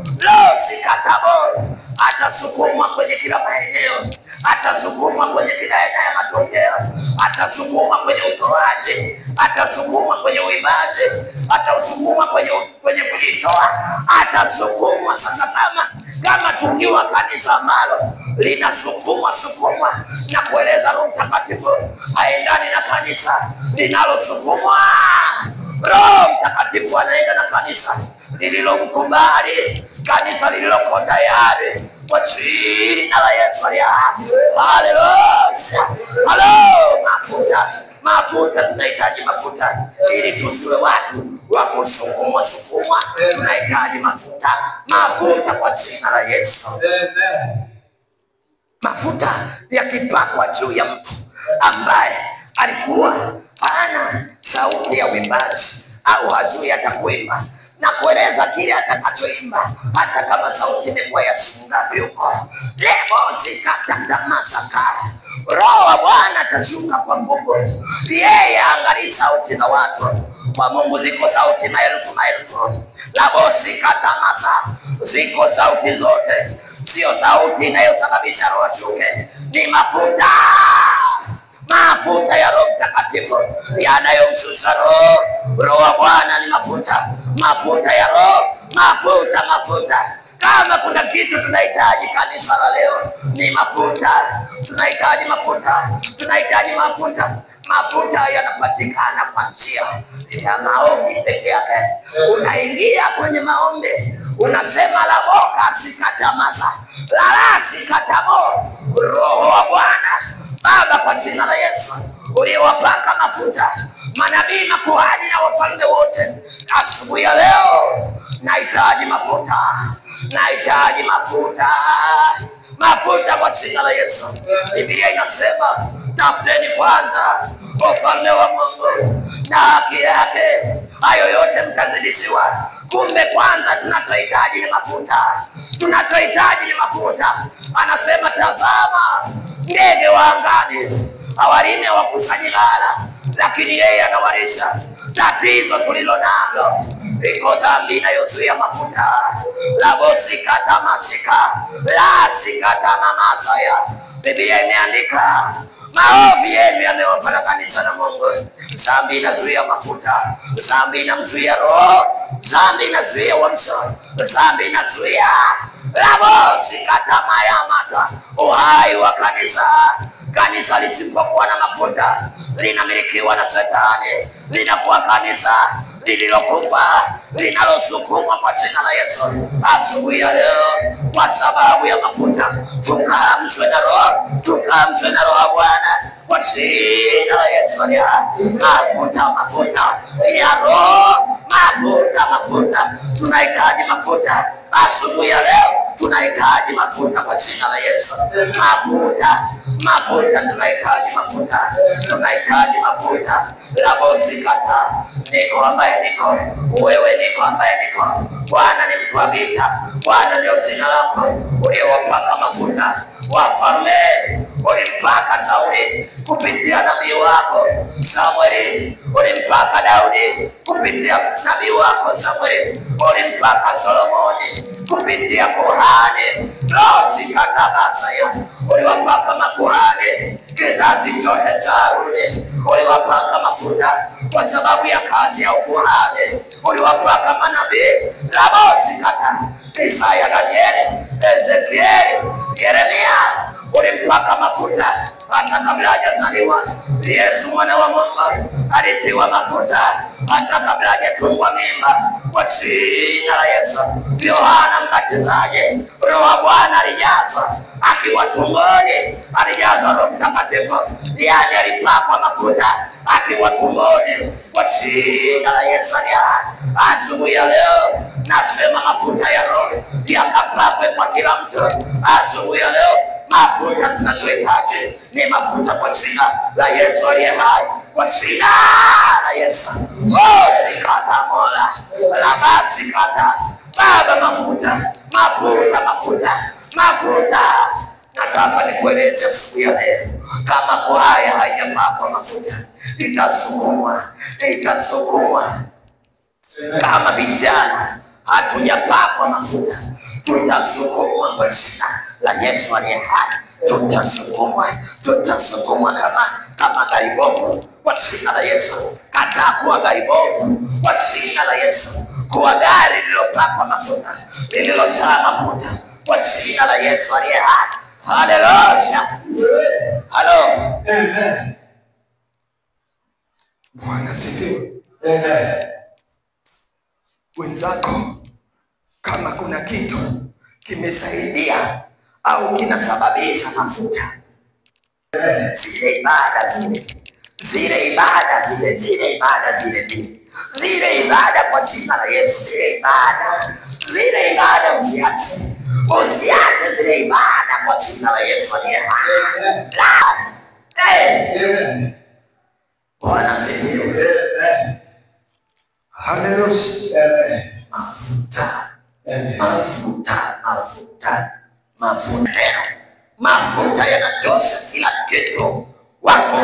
sikatabo. Atasukumwa kwenye kila maeneo, atasukumwa kwenye kila aina ya matokeo, atasukumwa kwenye utoaji, atasukumwa kwenye uimbaji, atasukumwa kwenye kujitoa, atasukumwa. Sasa kama tukiwa kanisa ambalo linasukumwa na kueleza Roho Mtakatifu haendani na kanisa linalosukumwa. Roho Mtakatifu anaenda na kanisa lililomkubali, kanisa lililoko tayari kwa jina la Yesu. Haleluya. Mafuta, tunahitaji mafuta ili tusiwe watu wa kusukumwa. Tunahitaji mafuta kwa jina la Yesu. Mafuta yakipakwa juu ya mtu ambaye alikuwa hana sauti ya uimbaji au hajui atakuimba na kueleza kile atakachoimba, hata kama sauti imekuwa ya shingapi huko, leo zikatamasaka, Roho wa Bwana atashuka kwa nguvu. Yeye angalii sauti za watu. Kwa Mungu ziko sauti maelfu. Zikatamasa, ziko sauti zote, sio sauti inayosababisha Roho ashuke. Ni mafuta ya Roho Mtakatifu yanayomshusha Roho. Roho wa Bwana ni mafuta ya Roho. Mafuta. Kama kuna kitu tunahitaji kanisa la leo ni mafuta. Tunahitaji mafuta. Mafuta yanapatikana kwa njia ya maombi peke yake. Unaingia kwenye maombi, unasema la boka sikatamasa, la sikatamo. Roho wa Bwana Baba, kwa jina la Yesu, uliowapaka mafuta manabii, makuhani na wafalme wote, asubuhi ya leo nahitaji mafuta kwa jina la Yesu. Biblia inasema tafuteni kwanza ufalme wa Mungu na haki yake, hayo yote mtazidishiwa. Kumbe kwanza tunachohitaji ni mafuta. Anasema tazama ndege wa angani hawalime wakusanyi ghala, lakini yeye anawarisha. Tatizo tulilo nalo iko dhambi inayozuia mafuta. Labosika masika la sikata masaya. Biblia imeandika maovu yenu yamewafanya kanisa na Mungu. Dhambi inazuia mafuta, dhambi inamzuia roho, dhambi inazuia uamsho, dhambi inazuia labosika mayamata uhai wa kanisa. Kanisa lisipokuwa na mafuta linamilikiwa na Shetani, linakuwa kanisa lililokufa, linalosukumwa kwa jina la Yesu. Asubuhi ya leo, kwa sababu ya mafuta, tukaamshwe na roho, tukaamshwe na roho Bwana kwa jina la Yesu. Mafuta ya roho, mafuta, tunahitaji mafuta asubuhi ya leo, tunahitaji mafuta kwa jina la Yesu. Mafuta, tunahitaji mafuta, tunahitaji mafuta. Labosikata, niko ambaye niko, wewe niko ambaye niko. Bwana ni mtu wa vita, Bwana ndio jina lako. Uliowapaka mafuta wafalme, ulimpaka Sauli kupitia nabii wako Samueli, ulimpaka Daudi kupitia nabii wako Samueli, ulimpaka Solomoni kupitia kuhani Rosikatamasaya, uliwapaka makuhani kizazi chote cha Haruni, uliwapaka mafuta kwa sababu ya kazi ya ukuhani, uliwapaka manabii Labosikata, Isaya, Danieli, Ezekieli, Yeremia, ulimpaka mafuta hata kabla hajazaliwa. Yesu mwana wa Mungu alitiwa mafuta hata kabla hajatungwa mimba kwa jina la Yesu. Yohana Mbatizaji, Roho wa Bwana alijazwa akiwa tumboni, alijazwa Roho Mtakatifu, yaani alipakwa mafuta akiwa tumboni kwa jina la Yesu. Asubuhi ya leo nasema mafuta ya Roho yakapakwe kwa kila mtu. Asubuhi ya leo mafuta tunachohitaji ni mafuta kwa jina la Yesu aliye hai, kwa jina la Yesu. Sikata mola labasikata Baba, mafuta. Nataka nikueleze asubuhi ya leo, kama kwa haya haijapakwa mafuta, itasukumwa. Kama vijana hatujapakwa mafuta, tutasukumwa kwa jina la Yesu aliye hai. Tutasukumwa kama gari bovu kwa jina la Yesu. Kataa kuwa gari bovu kwa jina la Yesu, kuwa gari lililopakwa mafuta, lililojaa mafuta kwa jina la Yesu aliye hai. Haleluya. Halo. Amen. Bwana sifiwe. Amen. Wenzako, kama kuna kitu kimesaidia au kinasababisha mafuta, zile ibada kwa jina la Yesu, zile ibada usiache zile ibada kwa jina la Yesu aliye hai. Amen. Bwana sifiwe. Haleluya. Amen. Mafuta yanatosha kila kitu. Watu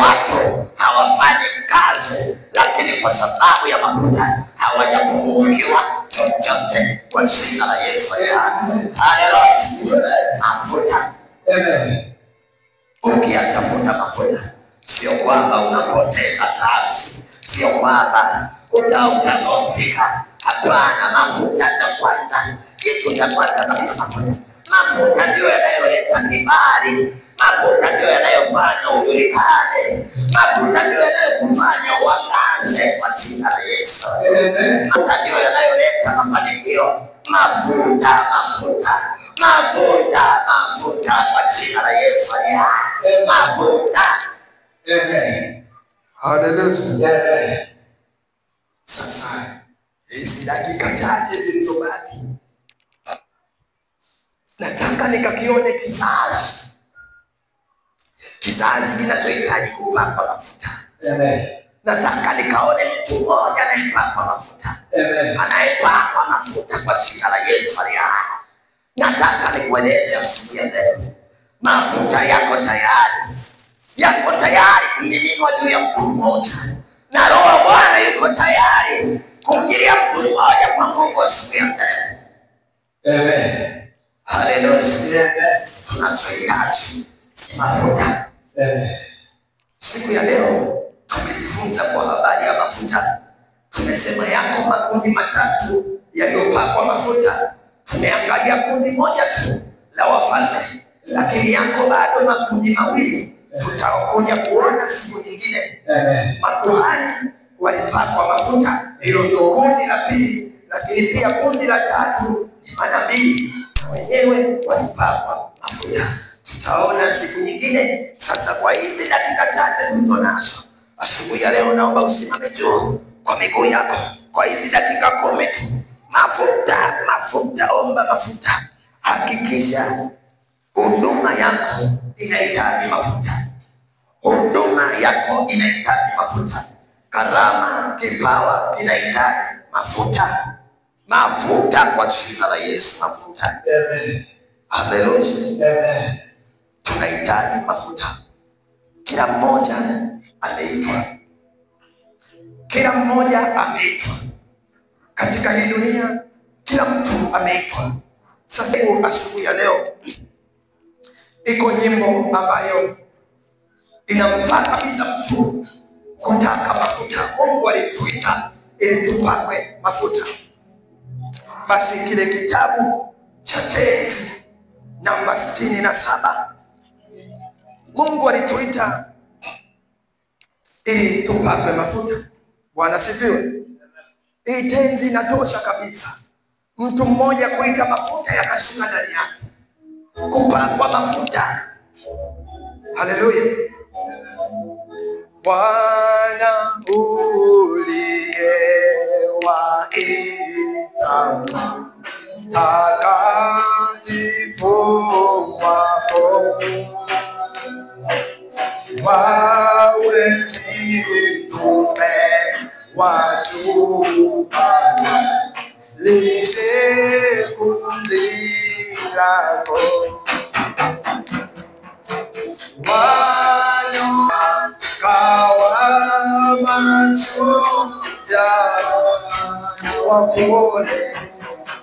hawafanyi kazi, lakini kwa sababu ya mafuta hawajapungukiwa chochote kwa jina la Yesu. Haleluya. Mafuta. Amen. Ukiyatafuta mafuta, sio kwamba unapoteza kazi, sio kwamba utazofika. Hapana, mafuta ya kwanza, kitu cha kwanza kabisa mafuta. Mafuta ndio yanayoleta kibali, mafuta ndio yanayofanya ujulikane, mafuta ndio yanayokufanya uangaze kwa jina la Yesu. Mafuta ndio yanayoleta mafanikio. Mafuta kwa jina la Yesu. Mafuta. Amen. Haleluya. Sasa hizi dakika chache zilizobaki, nataka nikakione kizazi kinachohitaji kupakwa mafuta. Amen. Nataka nikaone mtu mmoja anayepakwa mafuta. Amen. Anayepakwa mafuta kwa jina la Yesu aliye hai. Nataka nikueleze asubuhi ya leo, mafuta yako tayari. yako tayari kumiminwa juu ya mtu mmoja, na Roho wa Bwana yuko tayari kumjilia mtu mmoja kwa nguvu asubuhi ya leo. Amen. Haleluya. Tunachohitaji mafuta. Amen. Siku ya leo tumejifunza kwa habari ya mafuta. Tumesema yako makundi matatu yaliyopakwa mafuta. Tumeangalia kundi moja tu la wafalme, lakini yako bado makundi mawili tutakuja kuona siku nyingine. Makuhani walipakwa mafuta, hilo ndio kundi la pili, lakini pia kundi la tatu ni manabii wenyewe walipakwa mafuta. Tutaona siku nyingine. Sasa kwa hizi dakika chache tulizo nazo asubuhi ya leo, naomba usimame juu kwa miguu yako kwa hizi dakika 10 tu. Mafuta, mafuta, omba mafuta. Hakikisha huduma yako inahitaji mafuta. Huduma yako inahitaji mafuta. Karama, kipawa inahitaji mafuta. Mafuta kwa jina la Yesu, mafuta. Amen. Amen. Tunahitaji mafuta. Kila mmoja ameitwa. Kila mmoja ameitwa. Katika hii dunia kila mtu ameitwa. Sasa asubuhi ya leo iko nyimbo ambayo inamfaa kabisa mtu kutaka mafuta. Mungu alituita ili tupakwe mafuta. Basi kile kitabu cha Tenzi namba 67, Mungu alituita ili tupakwe mafuta. Bwana sifiwe. Hii tenzi inatosha kabisa mtu mmoja kuita mafuta yakashika ndani yake, kupakwa mafuta. Haleluya. Bwana uliyewaita takatifu wako wawe mitume wachupa lishe kundi lako wanyo kawa mashujaa wapole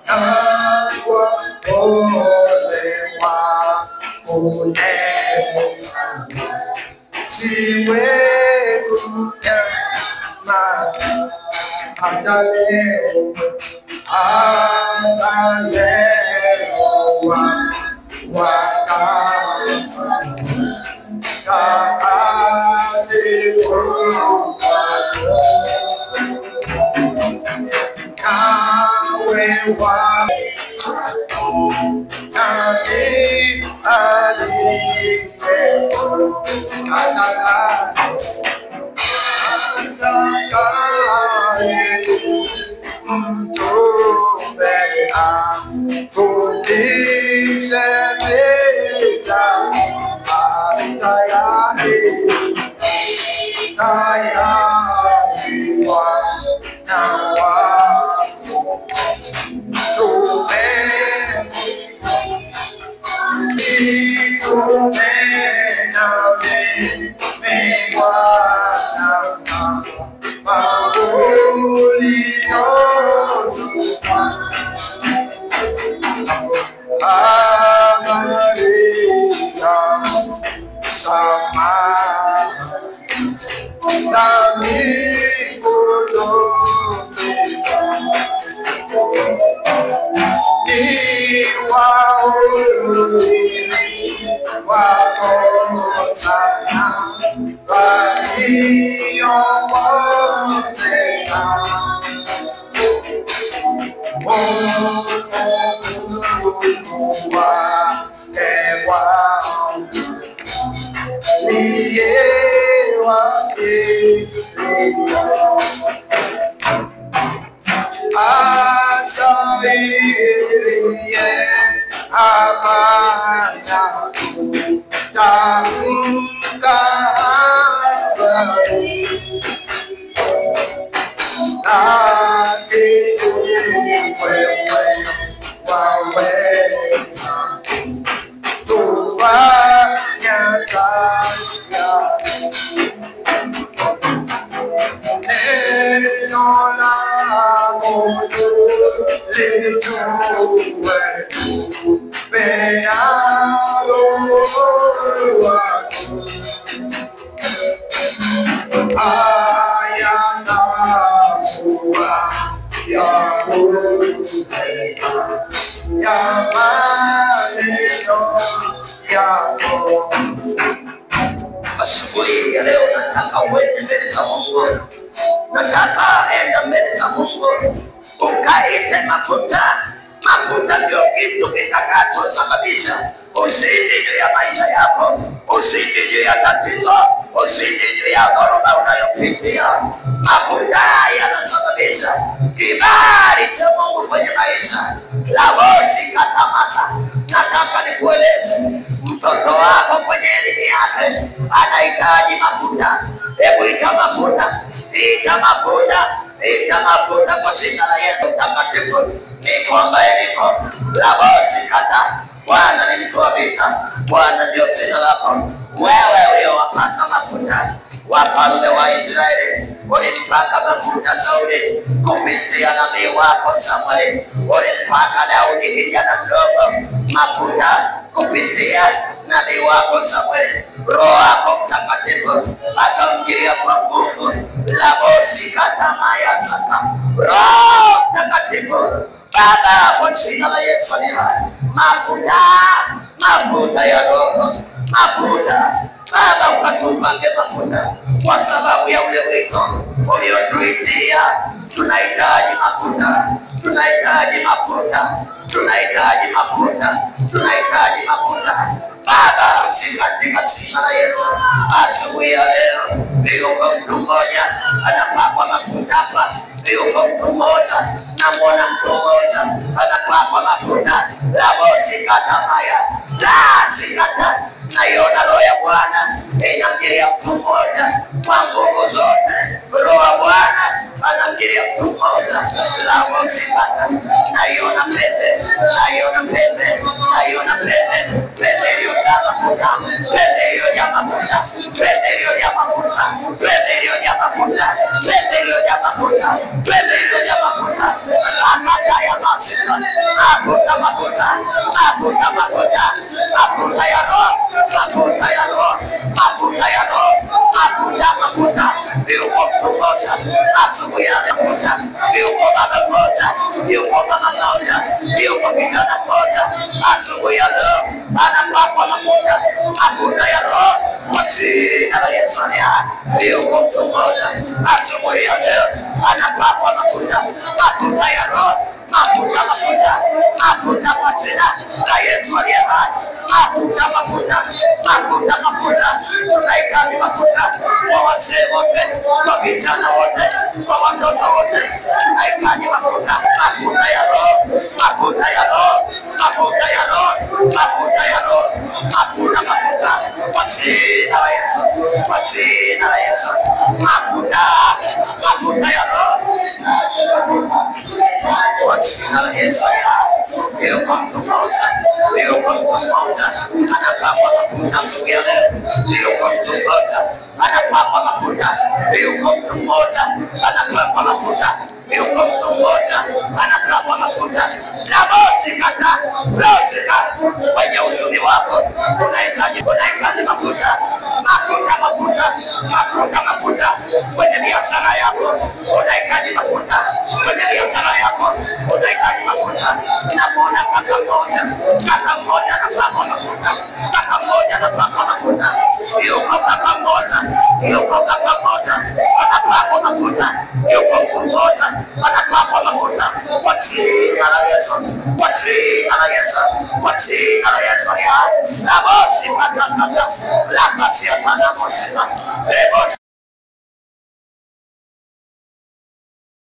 na wapole wapole siwe kunyama hata leo Well, la moto le tuwe penalo wako ayana kuwa ya kuteka ya maneno yako. Asubuhi ya leo nataka uende mbele za Mungu. Nataka enda mbele za Mungu. Ukaite mafuta. Mafuta ndio kitu kitakachosababisha ushindi juu ya maisha yako, ushindi juu ya tatizo, ushindi juu ya dhoruba unayopitia. Mafuta yanasababisha kibali cha Mungu kwenye maisha. Labosi katamasa. Nataka nikueleze, mtoto wako kwenye elimu yake anahitaji mafuta. Hebu ita mafuta, ita mafuta, ita mafuta kwa jina la Yesu Mtakatifu. Niko ambaye niko. Labosi kata. Bwana nilitoa vita. Bwana ndio jina lako. Wewe uliowapaka mafuta wafalme wa Israeli, ulipaka mafuta Sauli kupitia nabii wako Samueli. Ulipaka Daudi kijana mdogo mafuta kupitia nabii wako Samueli. Roho wako Mtakatifu akamjilia kwa nguvu. Labosi kata maya saka. Roho Mtakatifu Baba, kwa jina la Yesu ni hai. Mafuta, mafuta ya Roho, mafuta. Baba, ukatupange mafuta kwa sababu ya ule wito uliotuitia. Tunahitaji mafuta, tunahitaji mafuta, tunahitaji mafuta, tunahitaji mafuta. Baba, katika jina la Yesu, asubuhi ya leo, yuko mtu mmoja anapakwa mafuta hapa. Yuko mtu mmoja, namwona mtu mmoja anapakwa mafuta. Labosi kata maya, la sikata. Naiona roho ya Bwana inamjilia mtu mmoja kwa nguvu zote. Roho ya Bwana anamjilia mtu mmoja. Labosi kata. Naiona pete, naiona pete, naiona pete. Pete iliyojaa mafuta, pete iliyojaa mafuta, pete iliyojaa mafuta, pete iliyojaa mafuta, pete iliyojaa mafuta, pete iliyojaa mafuta. Mafuta ya mafuta, mafuta, mafuta, mafuta, mafuta, mafuta ya Roho, mafuta ya Roho, mafuta ya Roho, mafuta, mafuta. Yuko mtu mmoja asubuhi ya mafuta. Yuko baba mmoja, yuko mama mmoja, yuko kijana mmoja asubuhi ya leo anapakwa mafuta, mafuta ya Roho kwa jina la Yesu. Yuko mtu mmoja asubuhi ya leo anapakwa mafuta, mafuta ya Roho, mafuta, mafuta, mafuta kwa jina la Yesu aliye hai. Mafuta, mafuta, mafuta, mafuta. Tunahitaji mafuta kwa wazee wote, kwa vijana wote, kwa watoto wote. Tunahitaji mafuta, mafuta ya Roho, mafuta ya Roho, mafuta ya Roho, mafuta ya Roho, mafuta, mafuta kwa jina la Yesu, kwa jina la Yesu. Mafuta, mafuta ya Roho kwa jina la Yesu. Yuko mtu mmoja, yuko mtu mmoja anapakwa mafuta asubuhi ya leo. Yuko mtu mmoja anapakwa mafuta, yuko mtu mmoja anapakwa mafuta, yuko mtu mmoja anapakwa mafuta. Labosi kata, labosi kata. Kwenye uchumi wako unahitaji mafuta, mafuta, mafuta, mafuta, mafuta. Kwenye biashara yako unahitaji mafuta, kwenye biashara yako unahitaji mafuta. Inamuona kaka mmoja anapakwa mafuta, kaka mmoja anapakwa mafuta. Yuko kaka mmoja, yuko kaka mmoja anapakwa mafuta, yuko mtu mmoja anapakwa mafuta kwa jina la Yesu, kwa jina la Yesu, kwa jina la Yesu. Labosi kata kata, la kasi ya tana mosika.